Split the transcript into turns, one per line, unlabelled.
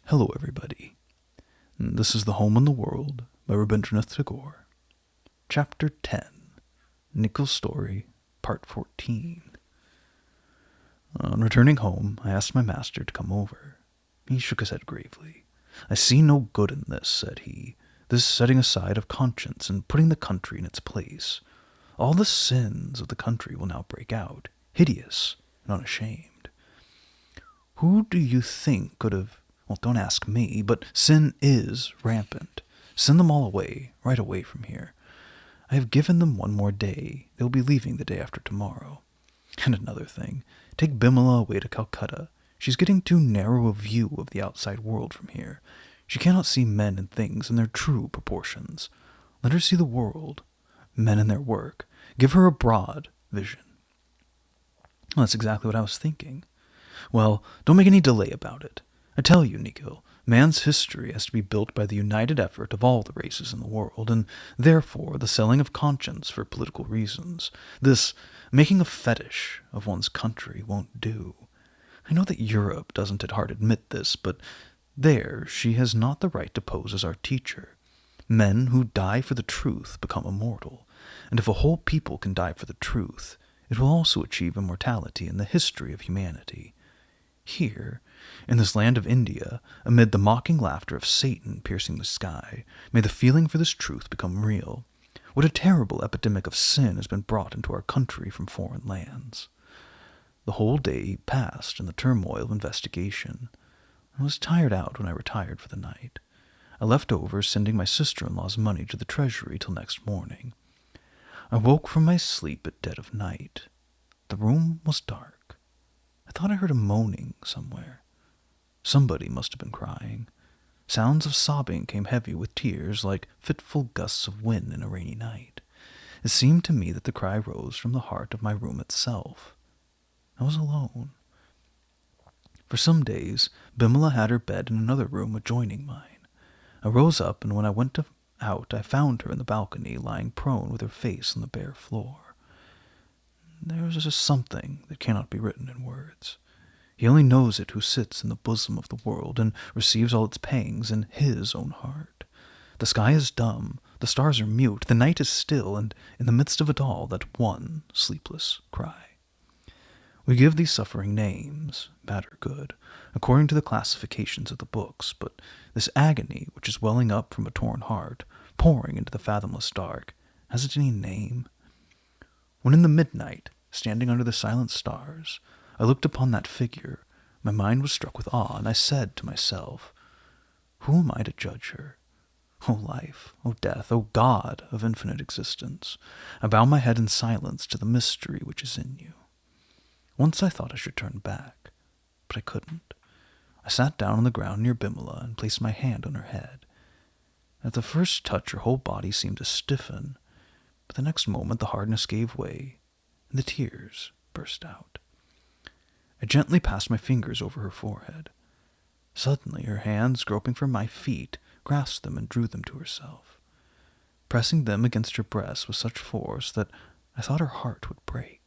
Hello, everybody. This is The Home in the World by Rabindranath Tagore. Chapter 10, Nikhil's Story, Part 14. On returning home, I asked my master to come over. He shook his head gravely. "I see no good in this," said he, "this setting aside of conscience and putting the country in its place. All the sins of the country will now break out, hideous and unashamed. Who do you think could have... Well, don't ask me, but sin is rampant. Send them all away, right away from here. I have given them one more day. They will be leaving the day after tomorrow. And another thing, take Bimala away to Calcutta. She's getting too narrow a view of the outside world from here. She cannot see men and things in their true proportions. Let her see the world, men and their work. Give her a broad vision." Well, that's exactly what I was thinking. "Well, don't make any delay about it. I tell you, Nikhil, man's history has to be built by the united effort of all the races in the world, and therefore the selling of conscience for political reasons, this making a fetish of one's country, won't do. I know that Europe doesn't at heart admit this, but there she has not the right to pose as our teacher. Men who die for the truth become immortal, and if a whole people can die for the truth, it will also achieve immortality in the history of humanity. Here, in this land of India, amid the mocking laughter of Satan piercing the sky, may the feeling for this truth become real. What a terrible epidemic of sin has been brought into our country from foreign lands." The whole day passed in the turmoil of investigation. I was tired out when I retired for the night. I left over sending my sister-in-law's money to the treasury till next morning. I woke from my sleep at dead of night. The room was dark. I thought I heard a moaning somewhere. Somebody must have been crying. Sounds of sobbing came heavy with tears like fitful gusts of wind in a rainy night. It seemed to me that the cry rose from the heart of my room itself. I was alone. For some days, Bimala had her bed in another room adjoining mine. I rose up, and when I went out, I found her in the balcony, lying prone with her face on the bare floor. There is just something that cannot be written in words. He only knows it who sits in the bosom of the world and receives all its pangs in his own heart. The sky is dumb, the stars are mute, the night is still, and in the midst of it all, that one sleepless cry. We give these suffering names, bad or good, according to the classifications of the books, but this agony which is welling up from a torn heart, pouring into the fathomless dark, has it any name? When in the midnight, standing under the silent stars, I looked upon that figure, my mind was struck with awe, and I said to myself, "Who am I to judge her? O life, O death, O God of infinite existence, I bow my head in silence to the mystery which is in you." Once I thought I should turn back, but I couldn't. I sat down on the ground near Bimala and placed my hand on her head. At the first touch her whole body seemed to stiffen, but the next moment the hardness gave way, and the tears burst out. I gently passed my fingers over her forehead. Suddenly her hands, groping for my feet, grasped them and drew them to herself, pressing them against her breast with such force that I thought her heart would break.